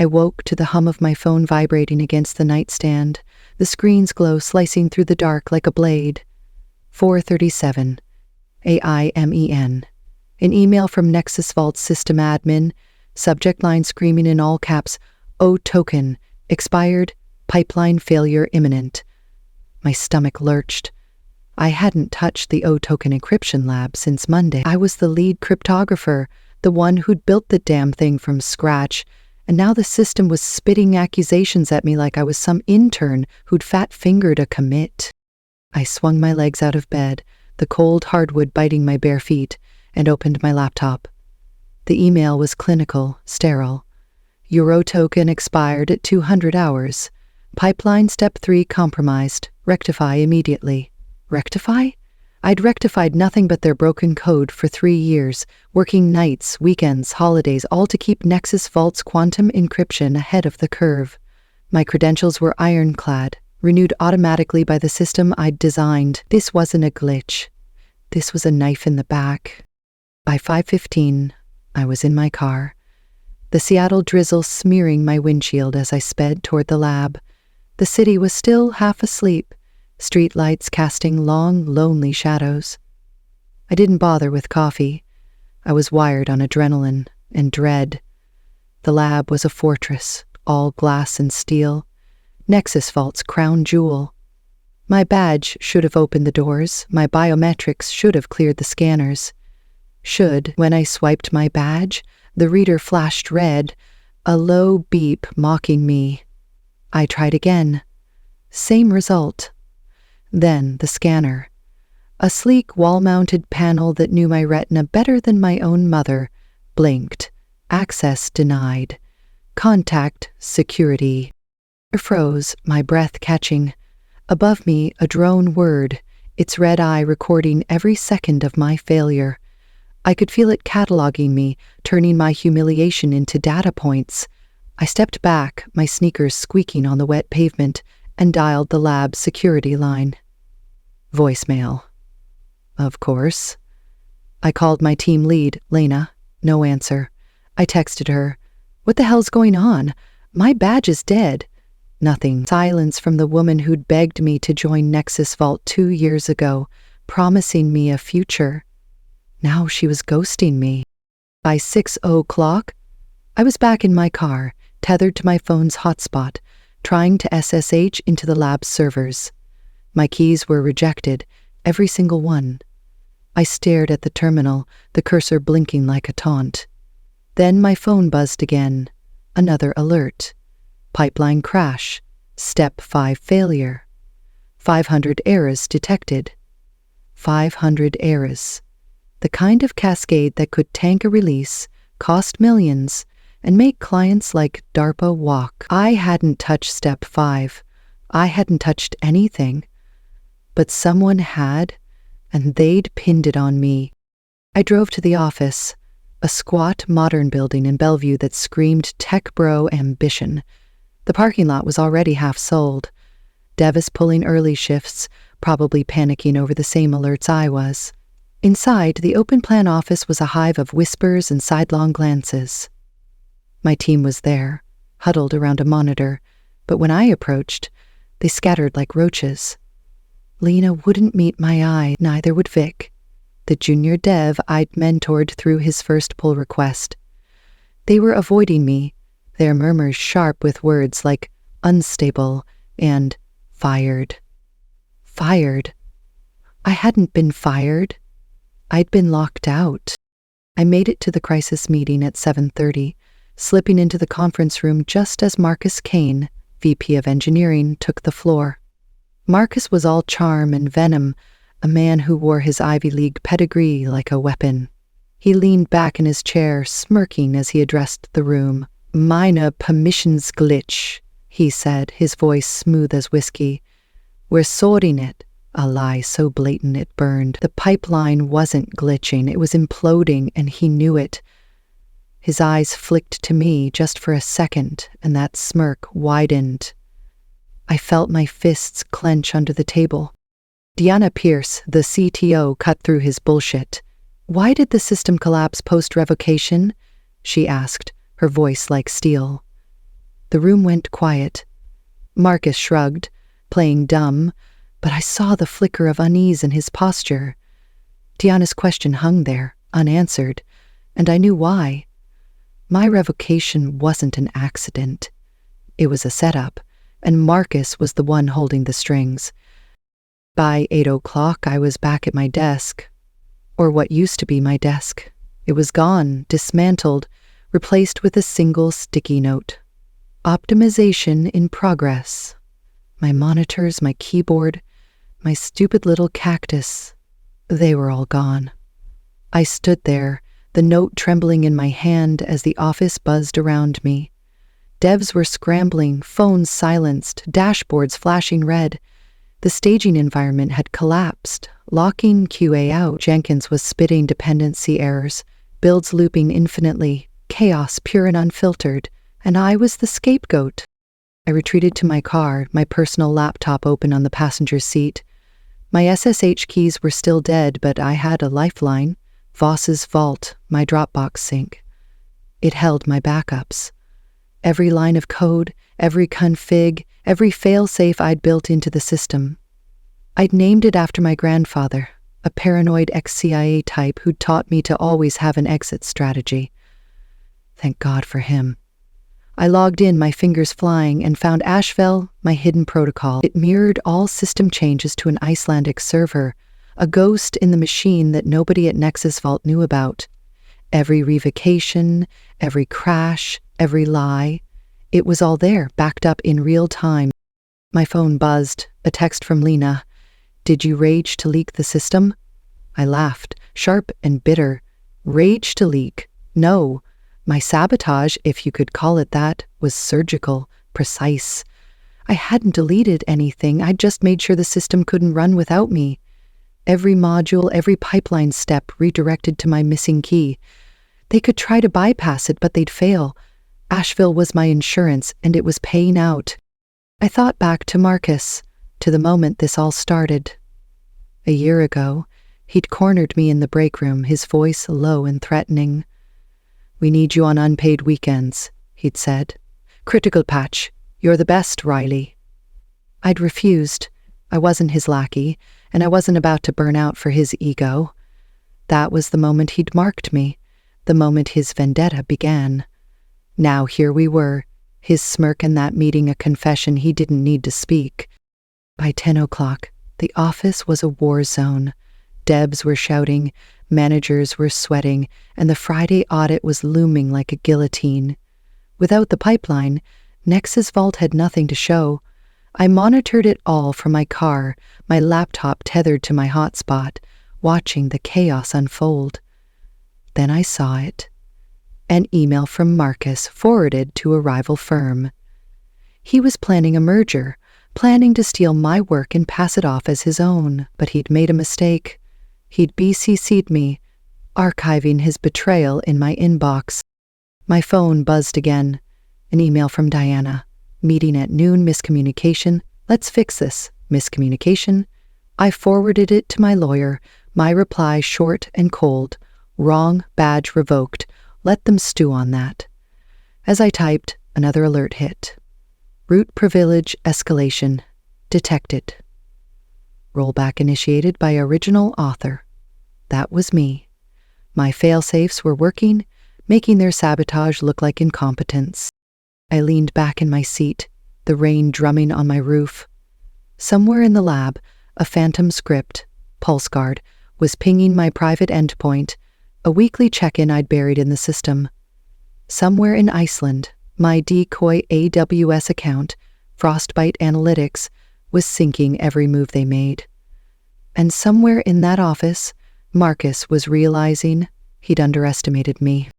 I woke to the hum of my phone vibrating against the nightstand, the screen's glow slicing through the dark like a blade. 4:37. AIMEN. An email from Nexus Vault system admin, subject line screaming in all caps, "O token, expired, pipeline failure imminent." My stomach lurched. I hadn't touched the O token encryption lab since Monday. I was the lead cryptographer, the one who'd built the damn thing from scratch, and now the system was spitting accusations at me like I was some intern who'd fat-fingered a commit. I swung my legs out of bed, the cold hardwood biting my bare feet, and opened my laptop. The email was clinical, sterile. Euro token expired at 200 hours. Pipeline step 3 compromised. Rectify immediately. Rectify? I'd rectified nothing but their broken code for 3 years, working nights, weekends, holidays, all to keep Nexus Vault's quantum encryption ahead of the curve. My credentials were ironclad, renewed automatically by the system I'd designed. This wasn't a glitch. This was a knife in the back. By 5:15, I was in my car, the Seattle drizzle smearing my windshield as I sped toward the lab. The city was still half asleep, streetlights casting long, lonely shadows. I didn't bother with coffee. I was wired on adrenaline and dread. The lab was a fortress, all glass and steel, Nexus Vault's crown jewel. My badge should have opened the doors, my biometrics should have cleared the scanners. Should, when I swiped my badge, the reader flashed red, a low beep mocking me. I tried again. Same result. Then the scanner. A sleek wall-mounted panel that knew my retina better than my own mother, blinked. Access denied. Contact security. I froze, my breath catching. Above me, a drone whirred, its red eye recording every second of my failure. I could feel it cataloging me, turning my humiliation into data points. I stepped back, my sneakers squeaking on the wet pavement, and dialed the lab security line. Voicemail. Of course. I called my team lead, Lena. No answer. I texted her. What the hell's going on? My badge is dead. Nothing. Silence from the woman who'd begged me to join Nexus Vault 2 years ago, promising me a future. Now she was ghosting me. By 6:00, I was back in my car, tethered to my phone's hotspot, trying to SSH into the lab's servers. My keys were rejected, every single one. I stared at the terminal, the cursor blinking like a taunt. Then my phone buzzed again. Another alert. Pipeline crash. Step 5 failure. 500 errors detected. 500 errors. The kind of cascade that could tank a release, cost millions, and make clients like DARPA walk. I hadn't touched Step 5. I hadn't touched anything. But someone had, and they'd pinned it on me. I drove to the office, a squat, modern building in Bellevue that screamed tech bro ambition. The parking lot was already half sold. Devis pulling early shifts, probably panicking over the same alerts I was. Inside, the open-plan office was a hive of whispers and sidelong glances. My team was there, huddled around a monitor, but when I approached, they scattered like roaches. Lena wouldn't meet my eye, neither would Vic, the junior dev I'd mentored through his first pull request. They were avoiding me, their murmurs sharp with words like unstable and fired. Fired. I hadn't been fired. I'd been locked out. I made it to the crisis meeting at 7:30, slipping into the conference room just as Marcus Kane, VP of Engineering, took the floor. Marcus was all charm and venom, a man who wore his Ivy League pedigree like a weapon. He leaned back in his chair, smirking as he addressed the room. "Minor permissions glitch," he said, his voice smooth as whiskey. "We're sorting it." A lie so blatant it burned. The pipeline wasn't glitching, it was imploding, and he knew it. His eyes flicked to me just for a second, and that smirk widened. I felt my fists clench under the table. Deanna Pierce, the CTO, cut through his bullshit. "Why did the system collapse post-revocation?" she asked, her voice like steel. The room went quiet. Marcus shrugged, playing dumb, but I saw the flicker of unease in his posture. Deanna's question hung there, unanswered, and I knew why. My revocation wasn't an accident. It was a setup, and Marcus was the one holding the strings. By 8 o'clock, I was back at my desk, or what used to be my desk. It was gone, dismantled, replaced with a single sticky note. Optimization in progress. My monitors, my keyboard, my stupid little cactus, they were all gone. I stood there, the note trembling in my hand as the office buzzed around me. Devs were scrambling, phones silenced, dashboards flashing red. The staging environment had collapsed, locking QA out. Jenkins was spitting dependency errors, builds looping infinitely, chaos pure and unfiltered, and I was the scapegoat. I retreated to my car, my personal laptop open on the passenger seat. My SSH keys were still dead, but I had a lifeline. Voss's vault, my Dropbox sync. It held my backups. Every line of code, every config, every failsafe I'd built into the system. I'd named it after my grandfather, a paranoid ex-CIA type who'd taught me to always have an exit strategy. Thank God for him. I logged in, my fingers flying, and found Ashvel, my hidden protocol. It mirrored all system changes to an Icelandic server, a ghost in the machine that nobody at Nexus Vault knew about. Every revocation, every crash, every lie, it was all there, backed up in real time. My phone buzzed, a text from Lena. Did you rage to leak the system? I laughed, sharp and bitter. Rage to leak? No. My sabotage, if you could call it that, was surgical, precise. I hadn't deleted anything, I'd just made sure the system couldn't run without me. Every module, every pipeline step redirected to my missing key. They could try to bypass it, but they'd fail. Asheville was my insurance, and it was paying out. I thought back to Marcus, to the moment this all started. A year ago, he'd cornered me in the break room, his voice low and threatening. We need you on unpaid weekends, he'd said. Critical patch. You're the best, Riley. I'd refused. I wasn't his lackey, and I wasn't about to burn out for his ego. That was the moment he'd marked me, the moment his vendetta began. Now here we were, his smirk and that meeting a confession he didn't need to speak. By 10 o'clock, the office was a war zone. Debs were shouting, managers were sweating, and the Friday audit was looming like a guillotine. Without the pipeline, Nexus Vault had nothing to show. I monitored it all from my car, my laptop tethered to my hotspot, watching the chaos unfold. Then I saw it. An email from Marcus forwarded to a rival firm. He was planning a merger, planning to steal my work and pass it off as his own, but he'd made a mistake. He'd BCC'd me, archiving his betrayal in my inbox. My phone buzzed again. An email from Diana. Meeting at noon, miscommunication. Let's fix this. Miscommunication. I forwarded it to my lawyer, my reply short and cold. Wrong, badge revoked. Let them stew on that. As I typed, another alert hit. Root privilege escalation detected. Rollback initiated by original author. That was me. My failsafes were working, making their sabotage look like incompetence. I leaned back in my seat, the rain drumming on my roof. Somewhere in the lab, a phantom script, PulseGuard, was pinging my private endpoint, a weekly check-in I'd buried in the system. Somewhere in Iceland, my decoy AWS account, Frostbite Analytics, was syncing every move they made. And somewhere in that office, Marcus was realizing he'd underestimated me.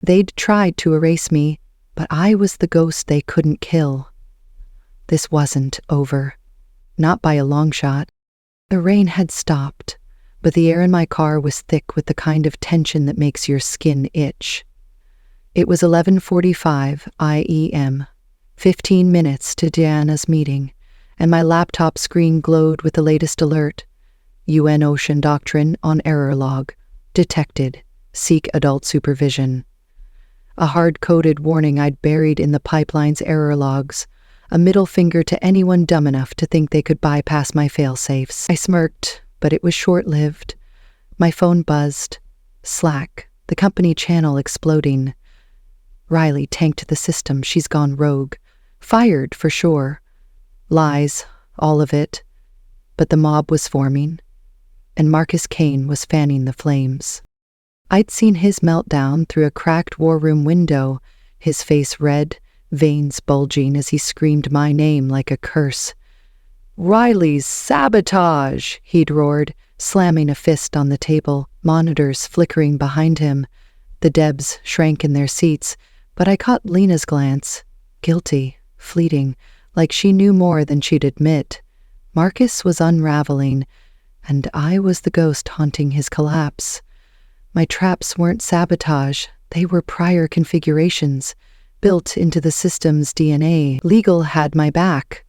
They'd tried to erase me, but I was the ghost they couldn't kill. This wasn't over. Not by a long shot. The rain had stopped, but the air in my car was thick with the kind of tension that makes your skin itch. It was 11:45 IEM, 15 minutes to Diana's meeting, and my laptop screen glowed with the latest alert. UN Ocean Doctrine on error log. Detected. Seek adult supervision. a hard-coded warning I'd buried in the pipeline's error logs, a middle finger to anyone dumb enough to think they could bypass my fail-safes. I smirked, but it was short-lived. My phone buzzed. Slack, the company channel exploding. Riley tanked the system. She's gone rogue. Fired, for sure. Lies, all of it. But the mob was forming, and Marcus Kane was fanning the flames. I'd seen his meltdown through a cracked war room window, his face red, veins bulging as he screamed my name like a curse. "Riley's sabotage!" he'd roared, slamming a fist on the table, monitors flickering behind him. The Debs shrank in their seats, but I caught Lena's glance. Guilty, fleeting, like she knew more than she'd admit. Marcus was unraveling, and I was the ghost haunting his collapse. My traps weren't sabotage, they were prior configurations, built into the system's DNA. Legal had my back.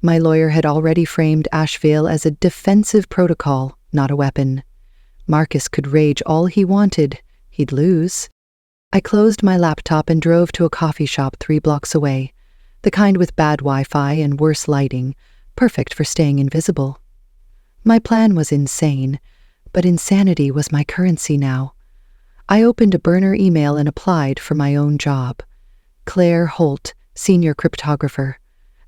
My lawyer had already framed Asheville as a defensive protocol, not a weapon. Marcus could rage all he wanted. He'd lose. I closed my laptop and drove to a coffee shop 3 blocks away, the kind with bad Wi-Fi and worse lighting, perfect for staying invisible. My plan was insane, but insanity was my currency now. I opened a burner email and applied for my own job. Claire Holt, senior cryptographer.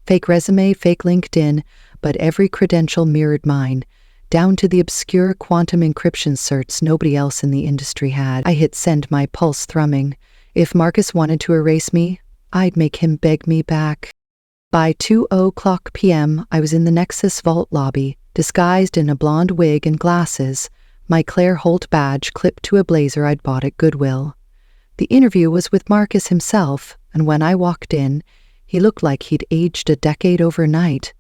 Fake resume, fake LinkedIn, but every credential mirrored mine, down to the obscure quantum encryption certs nobody else in the industry had. I hit send, my pulse thrumming. If Marcus wanted to erase me, I'd make him beg me back. By 2:00 p.m., I was in the Nexus Vault lobby, disguised in a blonde wig and glasses, my Claire Holt badge clipped to a blazer I'd bought at Goodwill. The interview was with Marcus himself, and when I walked in, he looked like he'd aged a decade overnight.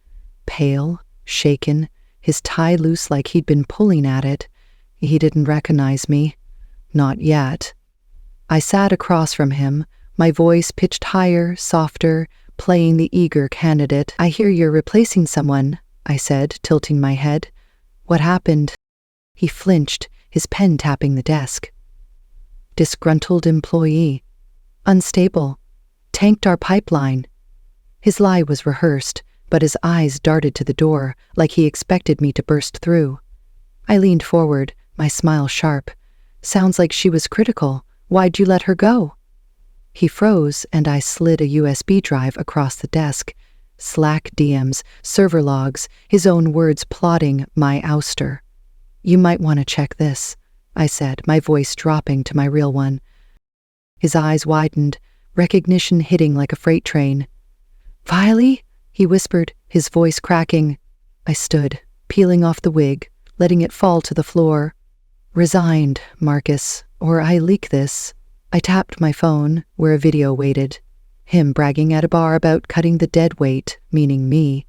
Pale, shaken, his tie loose like he'd been pulling at it. He didn't recognize me. Not yet. I sat across from him, my voice pitched higher, softer, playing the eager candidate. "I hear you're replacing someone," I said, tilting my head. "What happened?" He flinched, his pen tapping the desk. "Disgruntled employee. Unstable. Tanked our pipeline." His lie was rehearsed, but his eyes darted to the door, like he expected me to burst through. I leaned forward, my smile sharp. "Sounds like she was critical. Why'd you let her go?" He froze, and I slid a USB drive across the desk. Slack DMs, server logs, his own words plotting my ouster. "You might want to check this," I said, my voice dropping to my real one. His eyes widened, recognition hitting like a freight train. "Viley?" he whispered, his voice cracking. I stood, peeling off the wig, letting it fall to the floor. "Resigned, Marcus, or I leak this." I tapped my phone, where a video waited. Him bragging at a bar about cutting the dead weight, meaning me.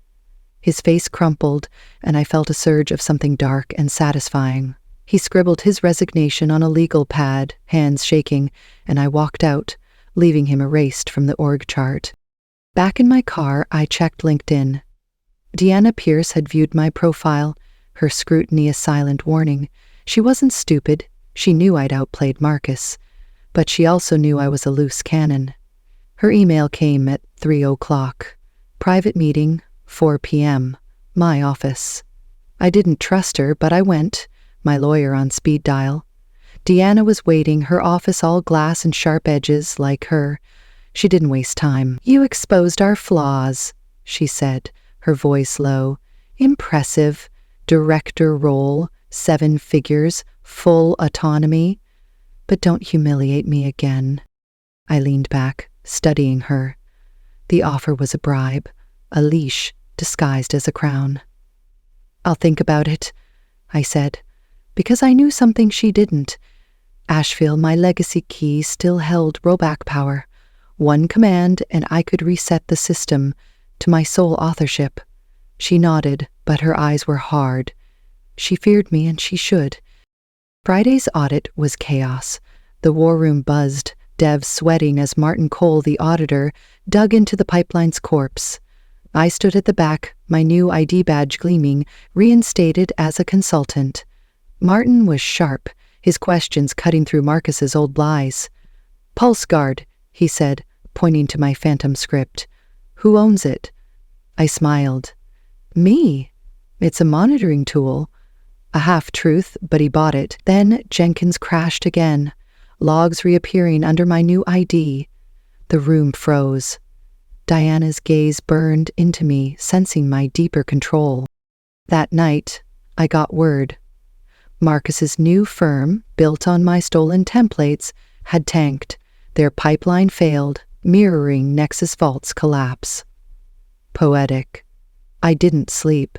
His face crumpled, and I felt a surge of something dark and satisfying. He scribbled his resignation on a legal pad, hands shaking, and I walked out, leaving him erased from the org chart. Back in my car, I checked LinkedIn. Deanna Pierce had viewed my profile, her scrutiny a silent warning. She wasn't stupid. She knew I'd outplayed Marcus. But she also knew I was a loose cannon. Her email came at 3:00. Private meeting, 4 p.m. My office. I didn't trust her, but I went, my lawyer on speed dial. Deanna was waiting, her office all glass and sharp edges like her. She didn't waste time. "You exposed our flaws," she said, her voice low. "Impressive. Director role, 7 figures, full autonomy. But don't humiliate me again." I leaned back, studying her. The offer was a bribe, a leash disguised as a crown. "I'll think about it," I said, because I knew something she didn't. Asheville, my legacy key, still held rollback power. One command, and I could reset the system to my sole authorship. She nodded, but her eyes were hard. She feared me, and she should. Friday's audit was chaos. The war room buzzed, devs sweating as Martin Cole, the auditor, dug into the pipeline's corpse. I stood at the back, my new ID badge gleaming, reinstated as a consultant. Martin was sharp, his questions cutting through Marcus's old lies. "Pulse guard," he said, pointing to my phantom script. Who owns it? I smiled. Me. It's a monitoring tool. A half-truth, but he bought it. Then Jenkins crashed again, logs reappearing under my new ID. The room froze. Diana's gaze burned into me, sensing my deeper control. That night, I got word. Marcus's new firm, built on my stolen templates, had tanked. Their pipeline failed, mirroring Nexus Vault's collapse. Poetic. I didn't sleep.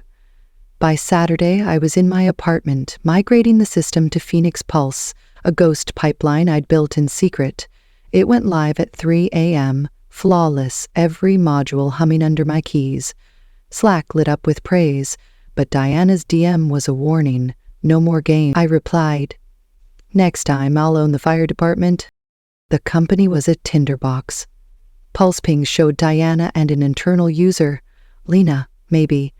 By Saturday, I was in my apartment, migrating the system to Phoenix Pulse, a ghost pipeline I'd built in secret. It went live at 3 a.m., flawless, every module humming under my keys. Slack lit up with praise, but Diana's DM was a warning. No more game. I replied, next time I'll own the fire department. The company was a tinderbox. Pulse pings showed Diana and an internal user, Lena, maybe,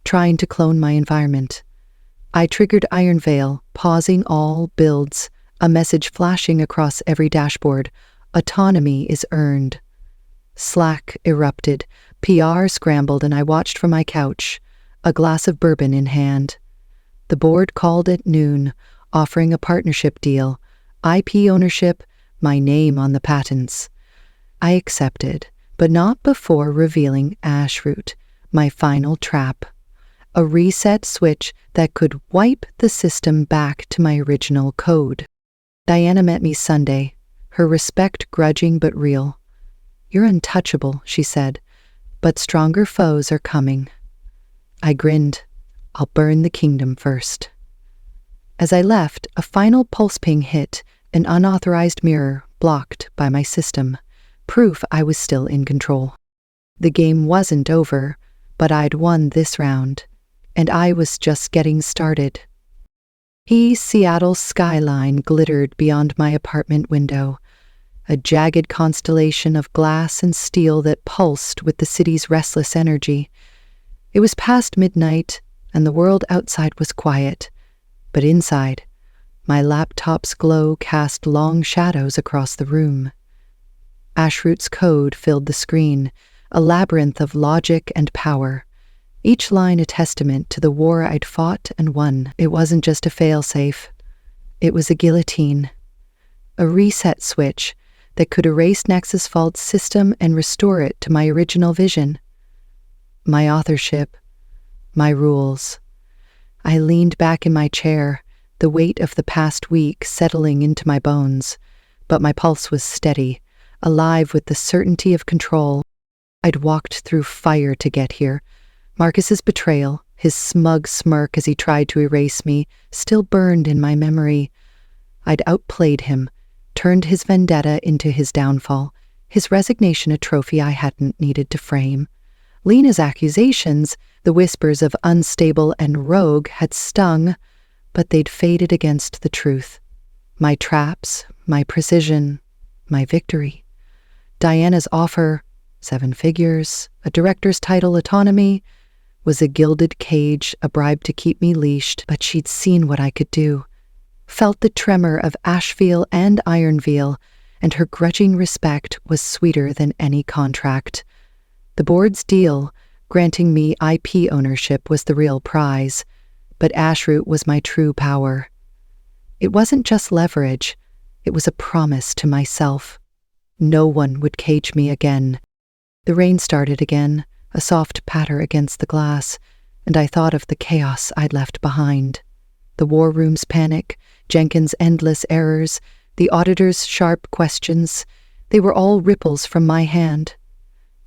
trying to clone my environment. I triggered Iron Veil, pausing all builds, a message flashing across every dashboard. Autonomy is earned. Slack erupted, PR scrambled, and I watched from my couch, a glass of bourbon in hand. The board called at noon, offering a partnership deal, IP ownership, my name on the patents. I accepted, but not before revealing Ashroot, my final trap. A reset switch that could wipe the system back to my original code. Diana met me Sunday, her respect grudging but real. You're untouchable, she said, but stronger foes are coming. I grinned. I'll burn the kingdom first. As I left, a final pulse ping hit, an unauthorized mirror blocked by my system, proof I was still in control. The game wasn't over, but I'd won this round, and I was just getting started. Seattle's skyline glittered beyond my apartment window, a jagged constellation of glass and steel that pulsed with the city's restless energy. It was past midnight, and the world outside was quiet, but inside, my laptop's glow cast long shadows across the room. Ashroot's code filled the screen, a labyrinth of logic and power, each line a testament to the war I'd fought and won. It wasn't just a failsafe. It was a guillotine, a reset switch that could erase Nexus Vault's system and restore it to my original vision. My authorship, my rules. I leaned back in my chair, the weight of the past week settling into my bones, but my pulse was steady, alive with the certainty of control. I'd walked through fire to get here. Marcus's betrayal, his smug smirk as he tried to erase me, still burned in my memory. I'd outplayed him, turned his vendetta into his downfall, his resignation a trophy I hadn't needed to frame. Lena's accusations, the whispers of unstable and rogue, had stung, but they'd faded against the truth. My traps, my precision, my victory. Diana's offer, 7 figures, a director's title, autonomy, was a gilded cage, a bribe to keep me leashed, but she'd seen what I could do, felt the tremor of Ashveal and Ironveal, and her grudging respect was sweeter than any contract. The board's deal, granting me IP ownership, was the real prize, but Ashroot was my true power. It wasn't just leverage, it was a promise to myself. No one would cage me again. The rain started again, a soft patter against the glass, and I thought of the chaos I'd left behind. The war room's panic, Jenkins' endless errors, the auditor's sharp questions, they were all ripples from my hand.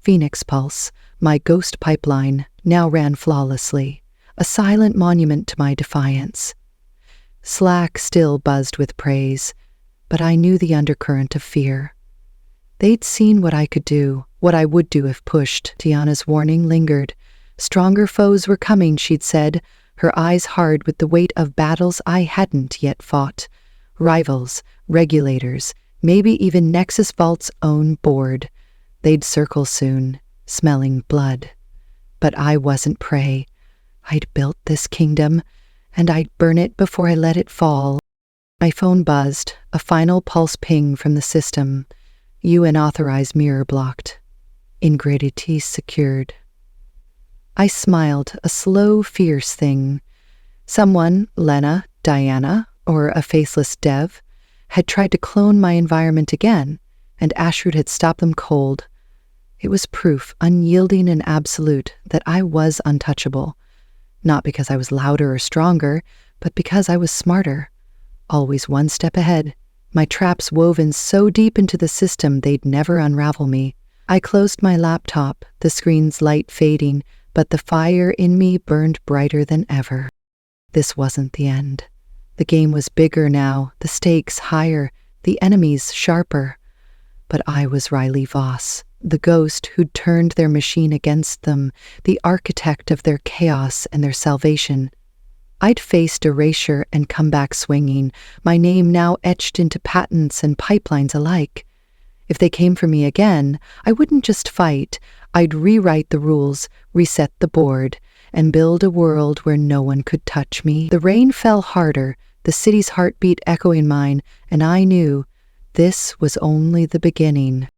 Phoenix Pulse, my ghost pipeline, now ran flawlessly, a silent monument to my defiance. Slack still buzzed with praise, but I knew the undercurrent of fear. They'd seen what I could do, what I would do if pushed. Tiana's warning lingered. Stronger foes were coming, she'd said, her eyes hard with the weight of battles I hadn't yet fought. Rivals, regulators, maybe even Nexus Vault's own board. They'd circle soon, smelling blood. But I wasn't prey. I'd built this kingdom, and I'd burn it before I let it fall. My phone buzzed, a final pulse ping from the system. UN authorized mirror blocked. Ingredity secured. I smiled, a slow, fierce thing. Someone, Lena, Diana, or a faceless dev, had tried to clone my environment again, and Ashrud had stopped them cold. It was proof, unyielding and absolute, that I was untouchable. Not because I was louder or stronger, but because I was smarter. Always one step ahead, my traps woven so deep into the system they'd never unravel me. I closed my laptop, the screen's light fading, but the fire in me burned brighter than ever. This wasn't the end. The game was bigger now, the stakes higher, the enemies sharper. But I was Riley Voss, the ghost who'd turned their machine against them, the architect of their chaos and their salvation. I'd faced erasure and come back swinging, my name now etched into patents and pipelines alike. If they came for me again, I wouldn't just fight, I'd rewrite the rules, reset the board, and build a world where no one could touch me. The rain fell harder, the city's heartbeat echoing mine, and I knew this was only the beginning.